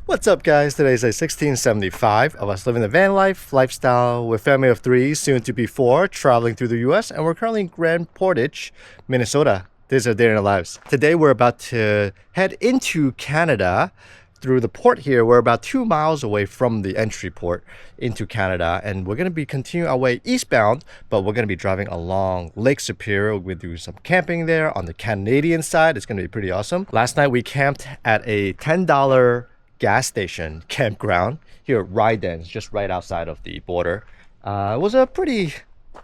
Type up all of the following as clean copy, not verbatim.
What's up, guys? Today's day 1675 of us living the van lifestyle with family of three, soon to be four, traveling through the US, and we're currently in Grand Portage, Minnesota. This is our day in our lives. Today we're about to head into Canada through the port here. We're about 2 miles away from the entry port into Canada, and we're going to be continuing our way eastbound, but we're going to be driving along Lake Superior. We'll do some camping there on the Canadian side. It's going to be pretty awesome. Last night we camped at a $10 gas station campground here at Ryden's, just right outside of the border. It was a pretty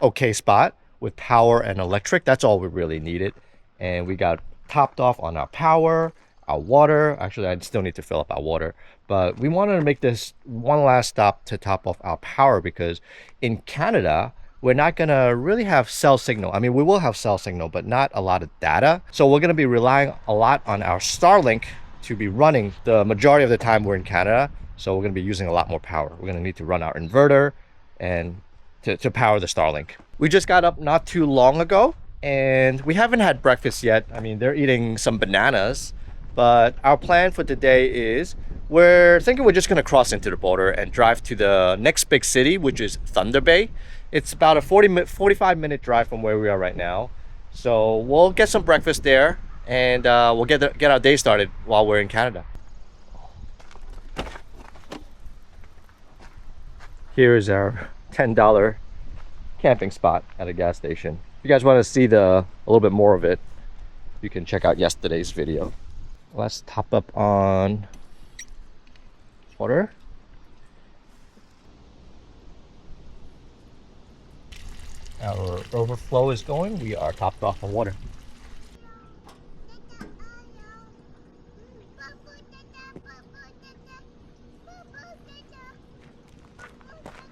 okay spot with power and electric. That's all we really needed. And we got topped off on our power, our water. Actually, I still need to fill up our water, but we wanted to make this one last stop to top off our power because in Canada, we're not gonna really have cell signal. I mean, we will have cell signal, but not a lot of data. So we're gonna be relying a lot on our Starlink to be running the majority of the time we're in Canada. So we're going to be using a lot more power. We're going to need to run our inverter and to power the Starlink. We just got up not too long ago and we haven't had breakfast yet. I mean, they're eating some bananas, but our plan for today is we're thinking we're just going to cross into the border and drive to the next big city, which is Thunder Bay. It's about a 45-minute drive from where we are right now. So we'll get some breakfast there, and we'll get our day started while we're in Canada. Here is our $10 camping spot at a gas station. If you guys want to see a little bit more of it, you can check out yesterday's video. Let's top up on water. Our overflow is going. We are topped off on water.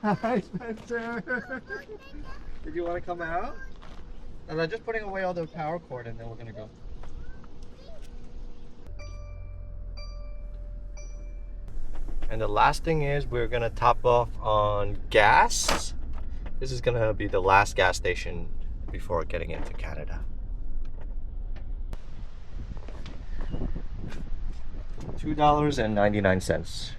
Hi, Spencer. Did you want to come out? And I'm just putting away all the power cord and then we're gonna go. And the last thing is we're gonna top off on gas. This is gonna be the last gas station before getting into Canada. $2.99.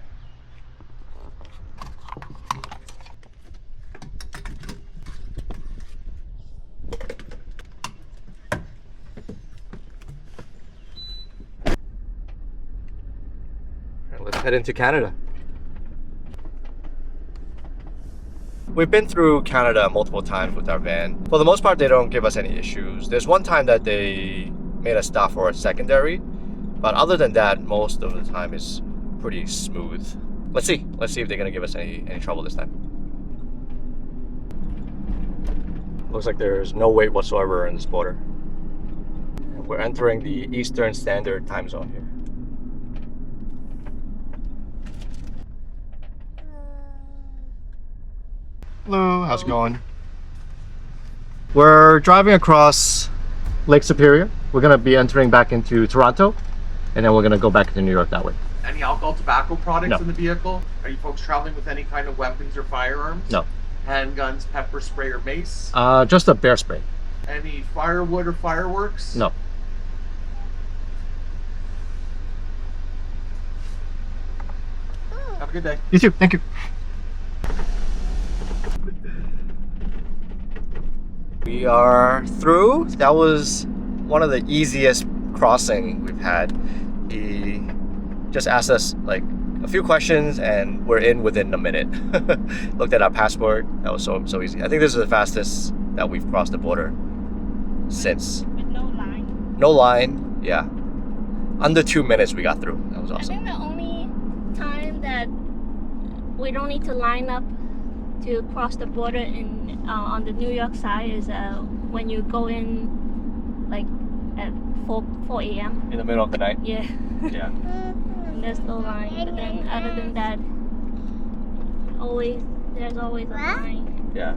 Let's head into Canada. We've been through Canada multiple times with our van. For the most part, they don't give us any issues. There's one time that they made us stop for a secondary, but other than that, most of the time is pretty smooth. Let's see if they're gonna give us any trouble this time. Looks like there's no wait whatsoever in this border. We're entering the Eastern Standard Time Zone here. Hello, how's it going? We're driving across Lake Superior. We're gonna be entering back into Toronto, and then we're gonna go back to New York that way. Any alcohol, tobacco products No. in the vehicle? Are you folks traveling with any kind of weapons or firearms? No. Handguns, pepper spray, or mace? Just a bear spray. Any firewood or fireworks? No. Have a good day. You too, thank you. We are through. That was one of the easiest crossing we've had. He just asked us like a few questions and we're in within a minute. Looked at our passport. That was so easy. I think this is the fastest that we've crossed the border since. With no line. No line, yeah. Under 2 minutes we got through. That was I awesome. think the only time that we don't need to line up to cross the border on the New York side is when you go in like at 4 a.m. In the middle of the night? Yeah. Yeah. And there's no line. But then other than that, there's always a line. Yeah.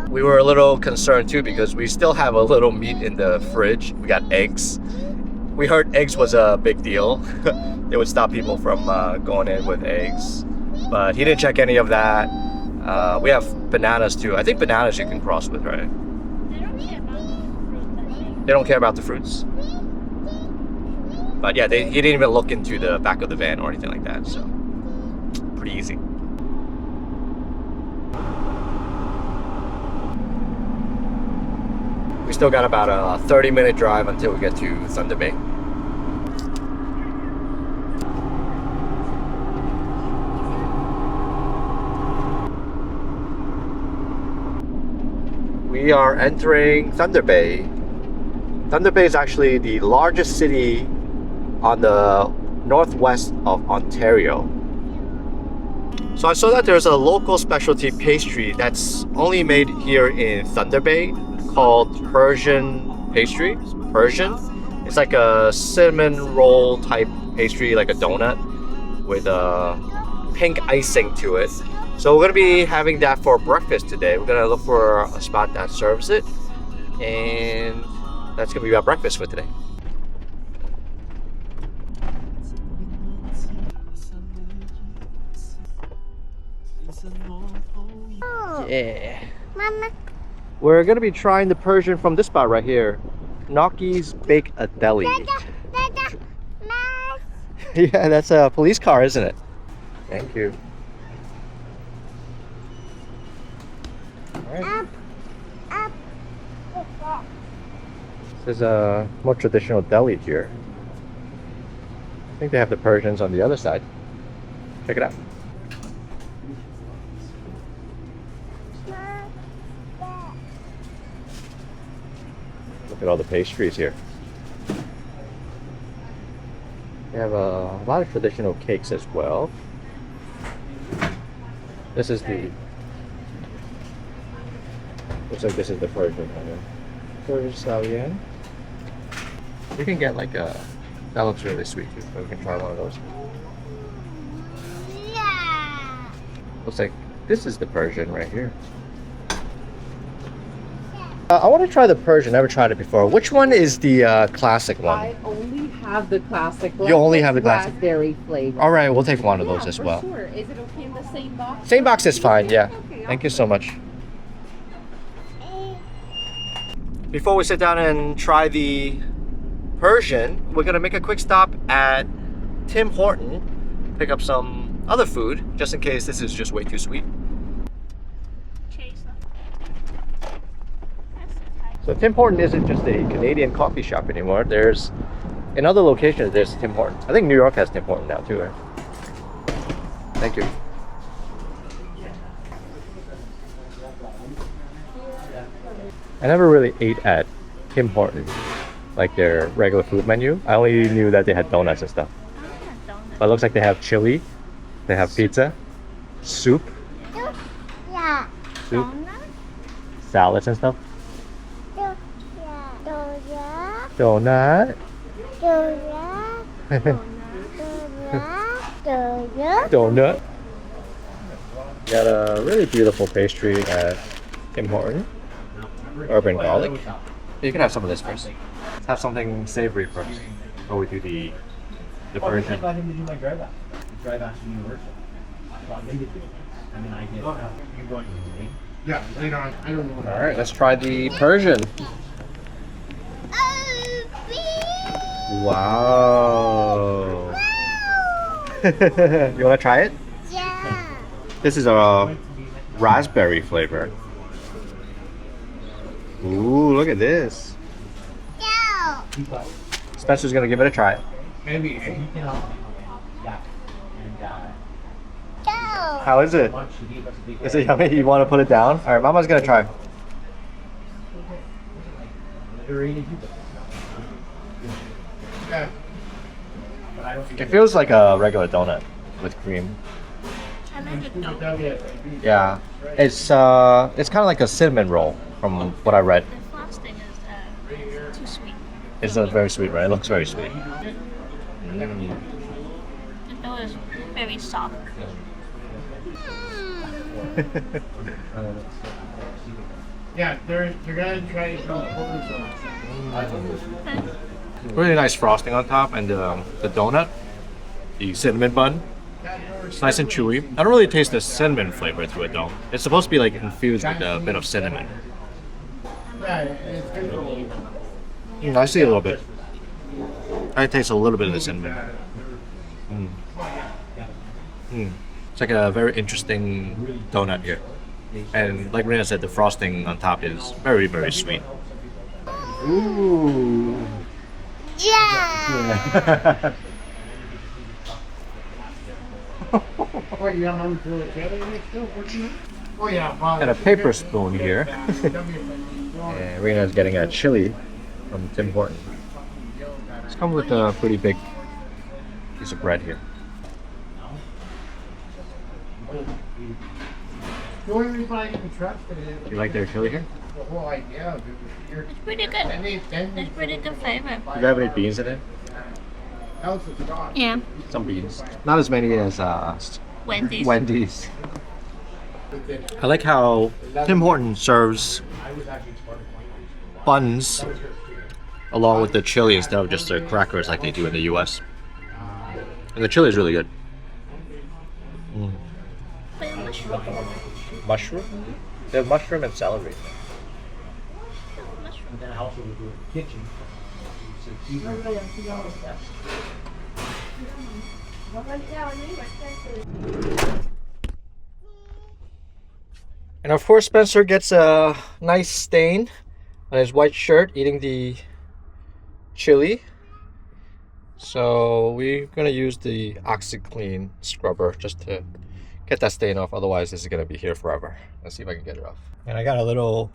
We were a little concerned too because we still have a little meat in the fridge. We got eggs. We heard eggs was a big deal. They would stop people from going in with eggs. But he didn't check any of that. We have bananas too. I think bananas you can cross with, right? They don't care about the fruit, I think. They don't care about the fruits. But yeah, he didn't even look into the back of the van or anything like that, so pretty easy. We still got about a 30-minute drive until we get to Thunder Bay. We are entering Thunder Bay. Thunder Bay is actually the largest city on the northwest of Ontario. So I saw that there's a local specialty pastry that's only made here in Thunder Bay called Persian pastry. Persian. It's like a cinnamon roll type pastry, like a donut with a pink icing to it. So we're gonna be having that for breakfast today. We're gonna look for a spot that serves it, and that's gonna be our breakfast for today. Yeah. Mama. We're gonna be trying the Persian from this spot right here. Nocky's Bake a Deli. Dada. Mas. Yeah, that's a police car, isn't it? Thank you. Alright. Up. This is a more traditional deli here. I think they have the Persians on the other side. Check it out. Look at all the pastries here. They have a lot of traditional cakes as well. This is the... Looks like this is the Persian one. Persian Stallion. We can get like a... That looks really sweet too, so we can try one of those. Yeah. Looks like this is the Persian right here. I want to try the Persian. Never tried it before. Which one is the classic one? I only have the classic. You only have the classic? Raspberry flavor. All right, we'll take one of those as for well. Sure. Is it okay in the same box? Same box is fine, yeah. Okay, Thank you so much. Before we sit down and try the Persian, we're gonna make a quick stop at Tim Horton, pick up some other food, just in case this is just way too sweet. So Tim Horton isn't just a Canadian coffee shop anymore. There's, in other locations, there's Tim Horton. I think New York has Tim Horton now too, right? Thank you. I never really ate at Tim Horton, like their regular food menu. I only knew that they had donuts and stuff. But it looks like they have chili, they have pizza, soup, Yeah. soup, salads and stuff. Donut. Donut. Got a really beautiful pastry at Tim Horton. Urban garlic. You can have some of this first. Let's have something savory first before we do the Persian. Yeah, later on. I don't know. All right, let's try the Persian. Wow. You want to try it? Yeah. This is a raspberry flavor. Ooh, look at this. Go. Spencer's gonna give it a try. Maybe. Go. How is it? Is it yummy? You want to put it down? All right, Mama's gonna try. Yeah. It feels like a regular donut with cream. I like it though. Yeah, it's kind of like a cinnamon roll from what I read. The frosting is too sweet. It's very sweet, right? It looks very sweet. The dough is very soft. Yeah, they're gonna try to Really nice frosting on top, and the donut, the cinnamon bun. It's nice and chewy. I don't really taste the cinnamon flavor to it though. It's supposed to be like infused with a bit of cinnamon. I see a little bit. I taste a little bit of the cinnamon. It's like a very interesting donut here. And like Rena said, the frosting on top is very, very sweet. Ooh. Yeah. Got a paper spoon here. And Rena's getting a chili from Tim Hortons. It's come with a pretty big piece of bread here. You like their chili here? It's pretty good. It's pretty good flavor. Do you have any beans in it? Yeah. Some beans. Not as many as Wendy's. I like how Tim Hortons serves buns along with the chili instead of just the crackers like they do in the US. And the chili is really good. Mushroom? They have mushroom and celery. And of course Spencer gets a nice stain on his white shirt eating the chili. So we're gonna use the OxiClean scrubber just to get that stain off, otherwise this is gonna be here forever. Let's see if I can get it off. And I got a little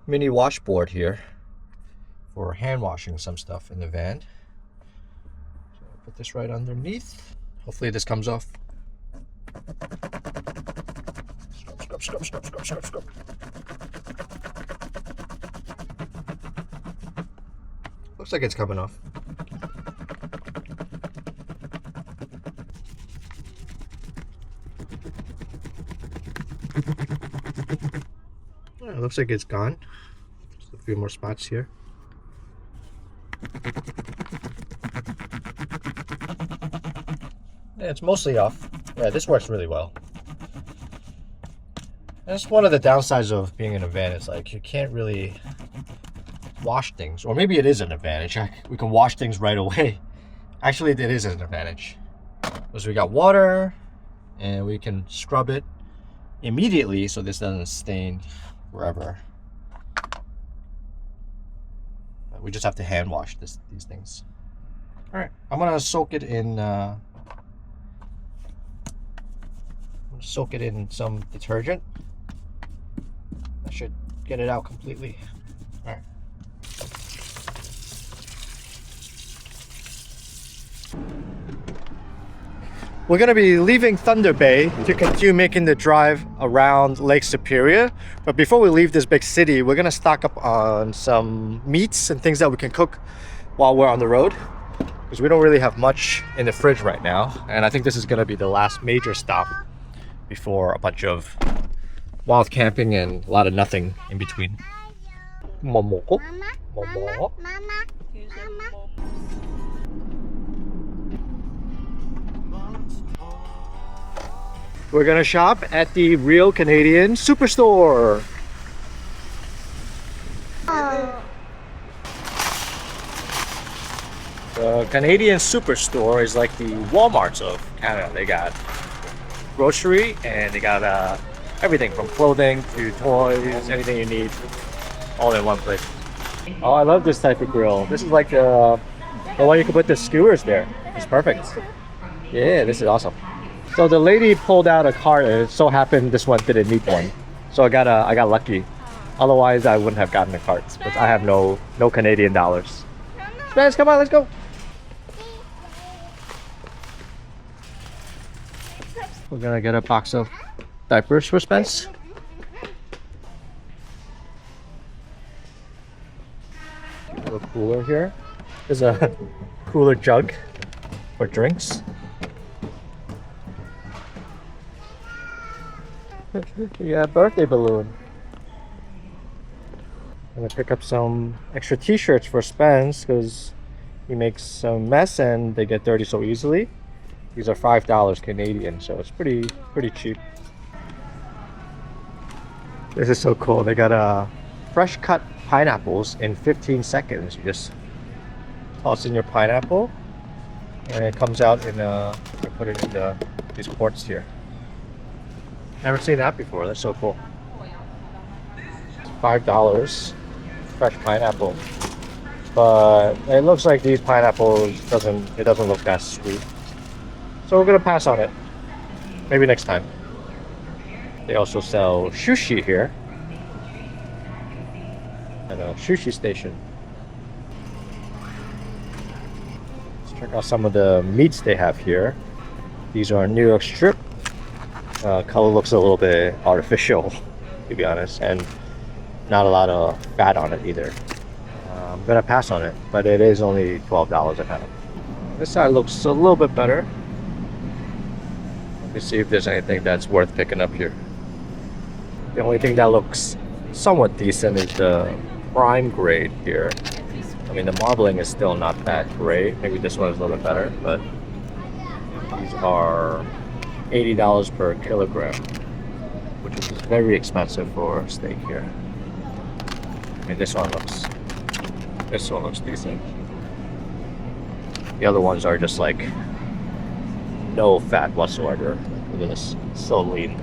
mini washboard here for hand washing some stuff in the van. So I'll put this right underneath. Hopefully this comes off. Scrub, scrub, scrub, scrub, scrub, scrub. Looks like it's coming off. It looks like it's gone. Just a few more spots here. Yeah, it's mostly off. Yeah, this works really well. That's one of the downsides of being in a van. It's like you can't really wash things, or maybe it is an advantage. We can wash things right away. Actually, it is an advantage because we got water and we can scrub it immediately so this doesn't stain forever. But we just have to hand wash these things. All right, I'm gonna soak it in some detergent. That should get it out completely. All right. We're going to be leaving Thunder Bay to continue making the drive around Lake Superior. But before we leave this big city, we're going to stock up on some meats and things that we can cook while we're on the road, because we don't really have much in the fridge right now. And I think this is going to be the last major stop before a bunch of wild camping and a lot of nothing in between. Momo. Momo. We're gonna shop at the Real Canadian Superstore. The Canadian Superstore is like the Walmarts of Canada. They got grocery and they got everything from clothing to toys, anything you need, all in one place. Oh, I love this type of grill. This is like the one you can put the skewers there. It's perfect. Yeah, this is awesome. So the lady pulled out a cart and it so happened this one didn't need one. So I got lucky. Otherwise I wouldn't have gotten a cart, but I have no Canadian dollars. Spence, come on, let's go. We're gonna get a box of diapers for Spence. A little cooler here. There's a cooler jug for drinks. Yeah, birthday balloon. I'm gonna pick up some extra t-shirts for Spence because he makes some mess and they get dirty so easily. These are $5 Canadian, so it's pretty cheap. This is so cool. They got fresh cut pineapples in 15 seconds. You just Toss in your pineapple, and it comes out in I put it in these quarts here. Never seen that before. That's so cool. $5 fresh pineapple, but it looks like these pineapples doesn't look that sweet, so we're gonna pass on it. Maybe next time. They also sell sushi here at a sushi station. Let's check out some of the meats they have here. These are New York strip. Color looks a little bit artificial, to be honest, and not a lot of fat on it either. I'm gonna pass on it, but it is only $12 a pound. This side looks a little bit better. Let me see if there's anything that's worth picking up here. The only thing that looks somewhat decent is the prime grade here. I mean, the marbling is still not that great. Maybe this one is a little bit better, but these are $80 per kilogram, which is very expensive for steak here. I mean, this one looks decent. The other ones are just like no fat whatsoever. Look at this, so lean.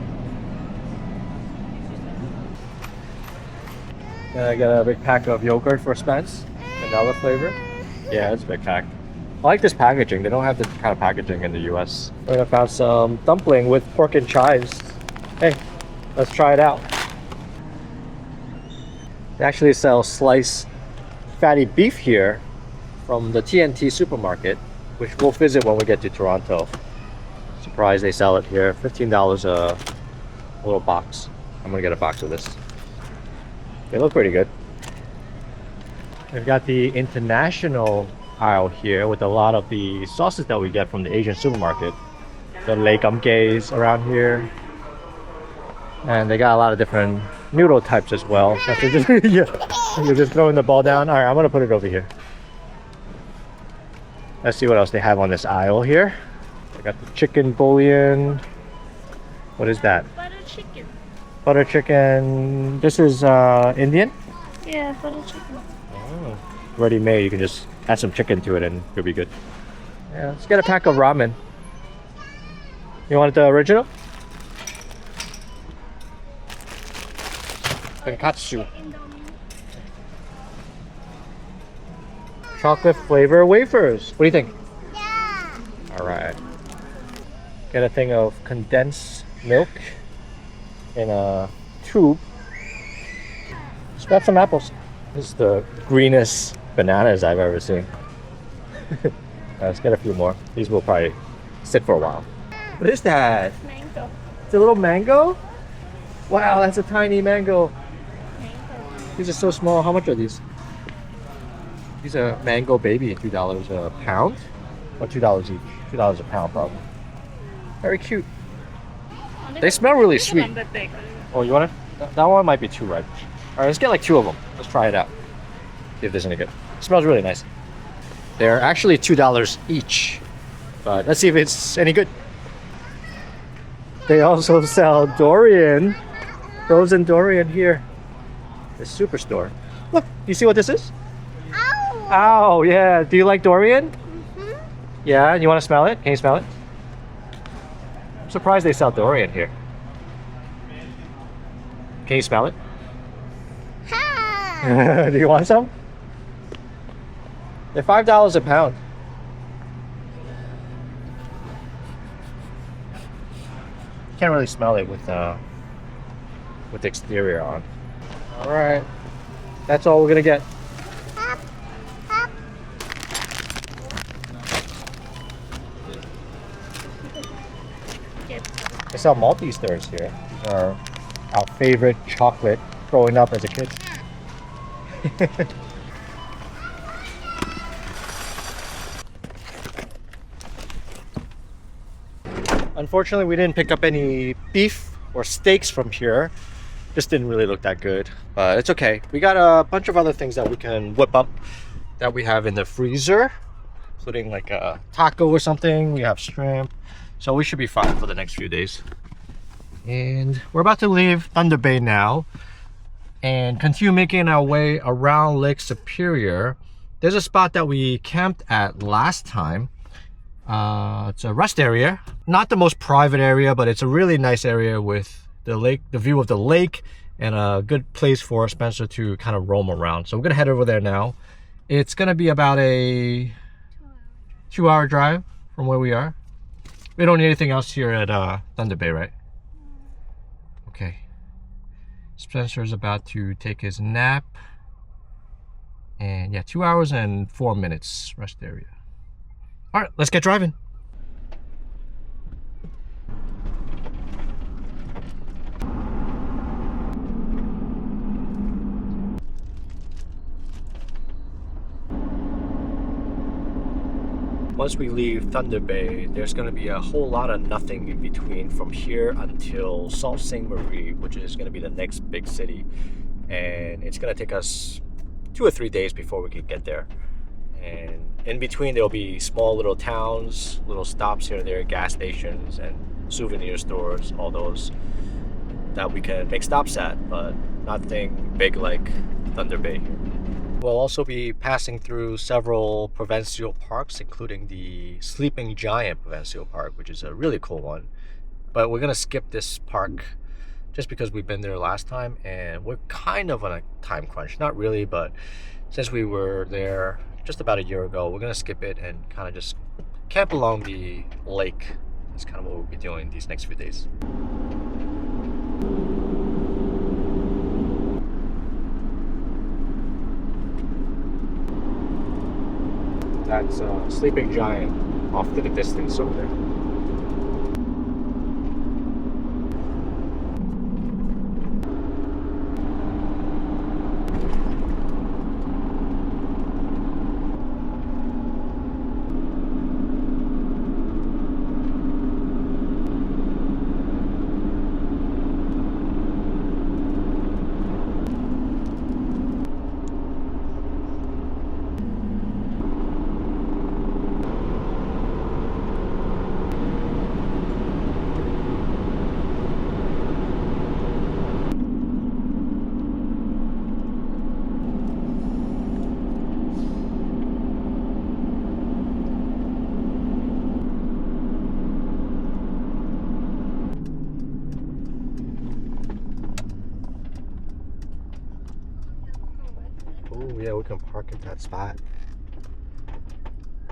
And I got a big pack of yogurt for Spence, vanilla flavor. Yeah, it's a big pack. I like this packaging. They don't have this kind of packaging in the US. I found some dumpling with pork and chives. Hey, let's try it out. They actually sell sliced fatty beef here from the TNT Supermarket, which we'll visit when we get to Toronto. Surprised they sell it here. $15 a little box. I'm gonna get a box of this. They look pretty good. We've got the international aisle here with a lot of the sauces that we get from the Asian supermarket. The legamgays around here. And they got a lot of different noodle types as well. You're just throwing the ball down. Alright, I'm gonna put it over here. Let's see what else they have on this aisle here. They got the chicken bouillon. What is that? Butter chicken. Butter chicken. This is Indian? Yeah, butter chicken. Oh. Ready made. You can just add some chicken to it and it'll be good. Yeah, let's get a pack of ramen. You want the original? Tonkatsu. Chocolate flavor wafers. What do you think? Yeah. Alright. Get a thing of condensed milk in a tube. Let's grab some apples. This is the greenest bananas I've ever seen. Let's get a few more. These will probably sit for a while. What is that? Mango. It's a little mango? Wow, that's a tiny mango. These are so small. How much are these? These are mango baby, $2 a pound? Or $2 each? $2 a pound probably. Very cute. They smell really sweet. Oh, you want it? That one might be too ripe. Alright, let's get like 2 of them. Let's try it out. See if there's any good. It smells really nice. They're actually $2 each. But let's see if it's any good. They also sell durian. Frozen durian here. The superstore. Look, you see what this is? Ow! Ow, yeah. Do you like durian? Mm-hmm. Yeah, you want to smell it? Can you smell it? I'm surprised they sell durian here. Can you smell it? Do you want some? They're $5 a pound. Can't really smell it with the exterior on. All right, that's all we're gonna get. They sell multi-stirs here. These are our favorite chocolate growing up as a kid. Unfortunately, we didn't pick up any beef or steaks from here. Just didn't really look that good, but it's okay. We got a bunch of other things that we can whip up that we have in the freezer, including like a taco or something. We have shrimp, so we should be fine for the next few days. And we're about to leave Thunder Bay now and continue making our way around Lake Superior There's a spot that we camped at last time. It's a rest area. Not the most private area, but it's a really nice area with the lake, the view of the lake, and a good place for Spencer to kind of roam around. So we're gonna head over there now. It's gonna be about a 2-hour drive from where we are. We don't need anything else here at Thunder Bay, right? Okay. Spencer's about to take his nap. And yeah, 2 hours and 4 minutes rest area. All right, let's get driving. Once we leave Thunder Bay, there's going to be a whole lot of nothing in between from here until Sault Ste. Marie, which is going to be the next big city. And it's going to take us 2 or 3 days before we can get there. And in between, there'll be small little towns, little stops here and there, gas stations and souvenir stores, all those that we can make stops at, but nothing big like Thunder Bay. We'll also be passing through several provincial parks, including the Sleeping Giant Provincial Park, which is a really cool one. But we're gonna skip this park just because we've been there last time and we're kind of on a time crunch. Not really, but since we were there just about a year ago, we're gonna skip it and kind of just camp along the lake. That's kind of what we'll be doing these next few days. That's Sleeping Giant off to the distance over there. Oh yeah, we can park at that spot.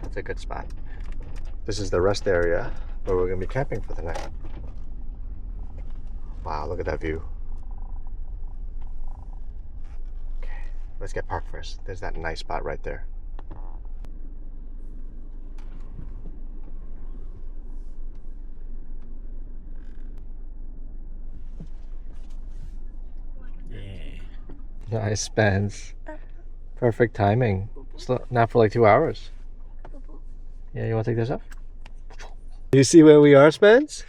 That's a good spot. This is the rest area where we're gonna be camping for the night. Wow, look at that view. Okay, let's get parked first. There's that nice spot right there. Yeah. Nice Spence. Perfect timing. Not for like 2 hours. Yeah, you want to take this off? You see where we are, Spence?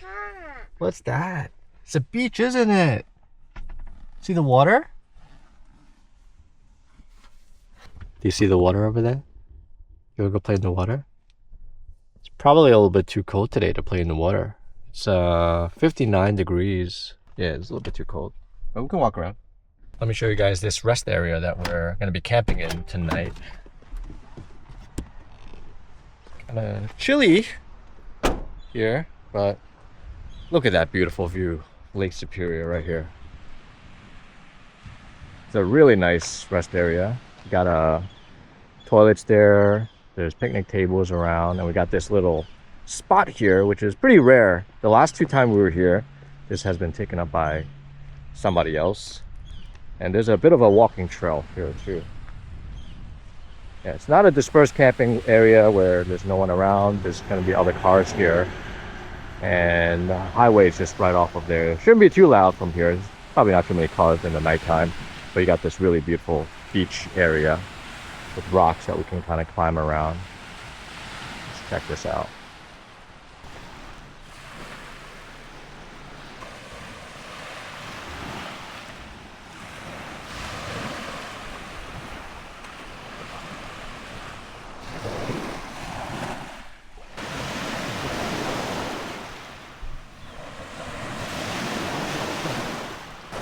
What's that? It's a beach, isn't it? See the water? Do you see the water over there? You want to go play in the water? It's probably a little bit too cold today to play in the water. It's 59 degrees. Yeah, it's a little bit too cold. But we can walk around. Let me show you guys this rest area that we're going to be camping in tonight. Kind of chilly here, but look at that beautiful view. Lake Superior right here. It's a really nice rest area. We got toilets there. There's picnic tables around, and we got this little spot here, which is pretty rare. The last 2 times we were here, this has been taken up by somebody else. And there's a bit of a walking trail here too. Yeah, it's not a dispersed camping area where there's no one around. There's going to be other cars here. And the highway is just right off of there. It shouldn't be too loud from here. There's probably not too many cars in the nighttime. But you got this really beautiful beach area with rocks that we can kind of climb around. Let's check this out.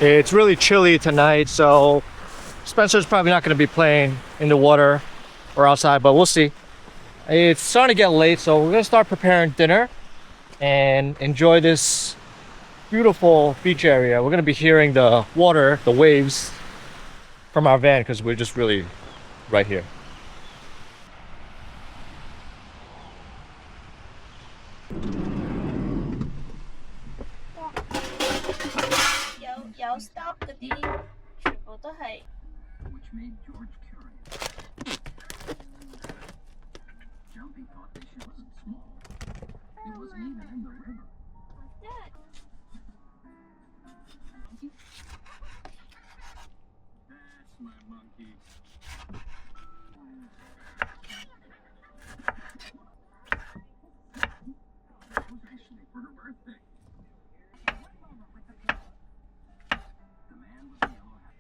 It's really chilly tonight, so Spencer's probably not going to be playing in the water or outside, but we'll see. It's starting to get late, so we're gonna start preparing dinner and enjoy this beautiful beach area. We're gonna be hearing the water, the waves from our van because we're just really right here.有 stop 嗰啲，全部都係。Which made George curious. Jumpy thought that she wasn't small. It wasn't even in the river. What's that? That's my monkey. That was actually for her birthday. The man with the yellow hat.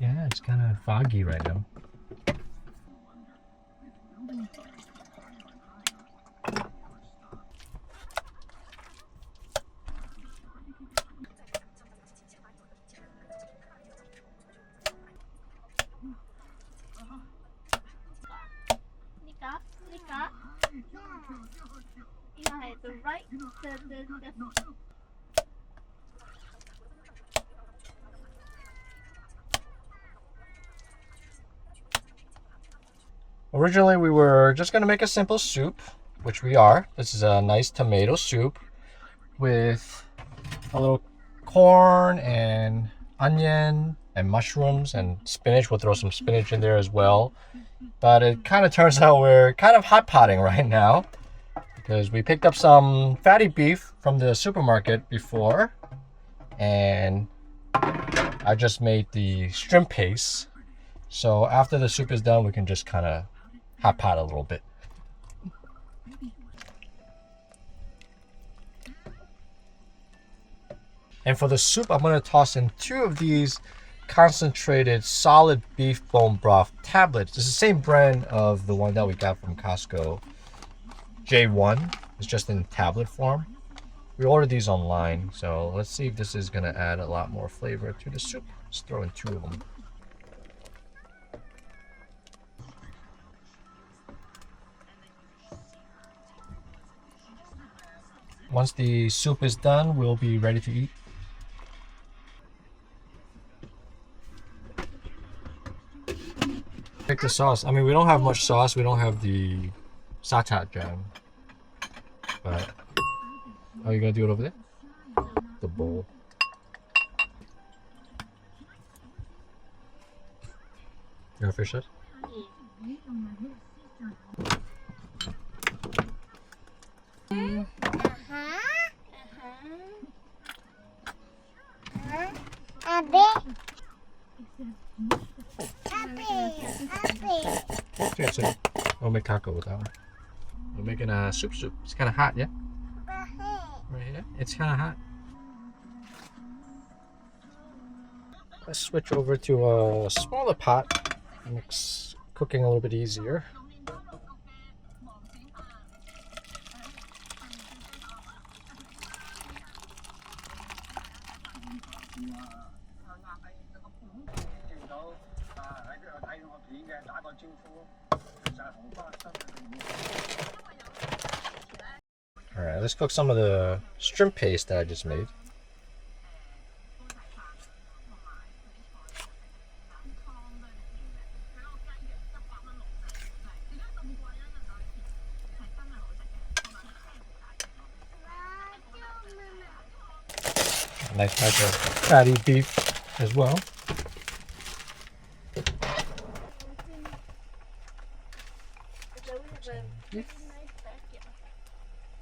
Yeah, it's kind of foggy right now. Yeah, the right, the Originally, we were just gonna make a simple soup, which we are. This is a nice tomato soup with a little corn and onion and mushrooms and spinach. We'll throw some spinach in there as well. But it kind of turns out we're kind of hot potting right now because we picked up some fatty beef from the supermarket before, and I just made the shrimp paste. So after the soup is done, we can just kind of hot pot a little bit. And for the soup, I'm going to toss in 2 of these concentrated solid beef bone broth tablets. It's the same brand of the one that we got from Costco. J1. It's just in tablet form. We ordered these online, so let's see if this is going to add a lot more flavor to the soup. Let's throw in 2 of them. Once the soup is done, we'll be ready to eat. Pick the sauce. I mean, we don't have much sauce. We don't have the satay jam. But are you gonna do it over there? The bowl. You want fish sauce? Yeah, so we'll make taco with that one. We're making a soup. It's kind of hot, yeah? Right here. It's kind of hot. Let's switch over to a smaller pot. Makes cooking a little bit easier. Alright, let's cook some of the shrimp paste that I just made. Nice type of fatty beef as well.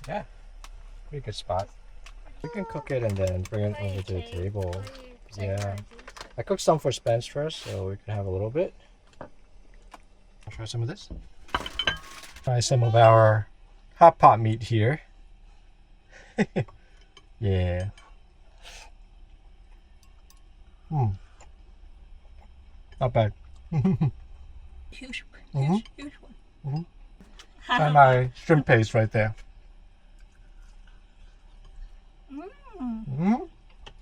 Yeah, pretty good spot. We can cook it and then bring it over to the table. Yeah, I cooked some for Spence first, so we can have a little bit. I'll try some of this. Try some of our hot pot meat here. Yeah. Not bad. Huge one. Try my shrimp paste right there.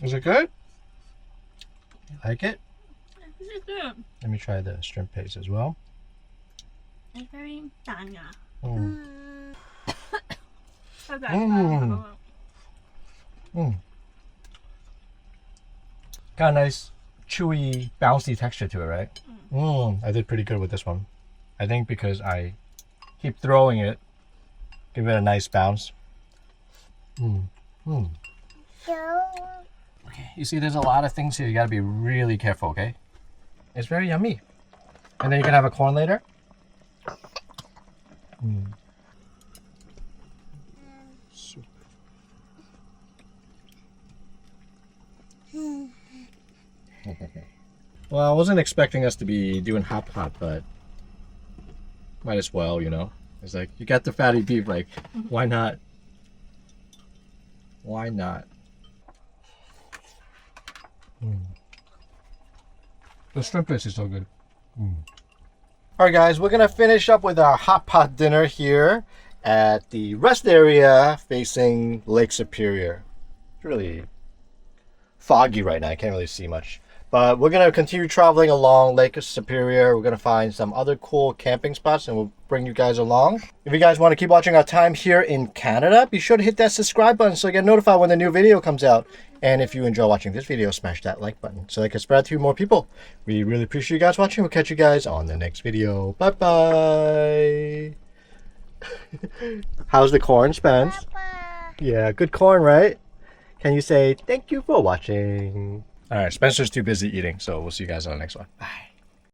Is it good? You like it? It's good. Let me try the shrimp paste as well. It's very tanya. Got a nice, chewy, bouncy texture to it, right? I did pretty good with this one. I think because I keep throwing it, give it a nice bounce. Okay, you see there's a lot of things here. You gotta be really careful, okay? It's very yummy. And then you can have a corn later. Soup. Well, I wasn't expecting us to be doing Hotpot, but might as well, you know. It's like, you got the fatty beef, like, why not? Why not? The shrimp paste is so good. Alright guys, we're gonna finish up with our hot pot dinner here at the rest area facing Lake Superior. It's really foggy right now, I can't really see much. But we're gonna continue traveling along Lake Superior. We're gonna find some other cool camping spots and we'll bring you guys along. If you guys want to keep watching our time here in Canada, be sure to hit that subscribe button so you get notified when the new video comes out. And if you enjoy watching this video, smash that like button so it can spread to more people. We really appreciate you guys watching. We'll catch you guys on the next video. Bye bye. How's the corn, Spence? Yeah, good corn, right? Can you say thank you for watching? All right, Spencer's too busy eating, so we'll see you guys on the next one. Bye.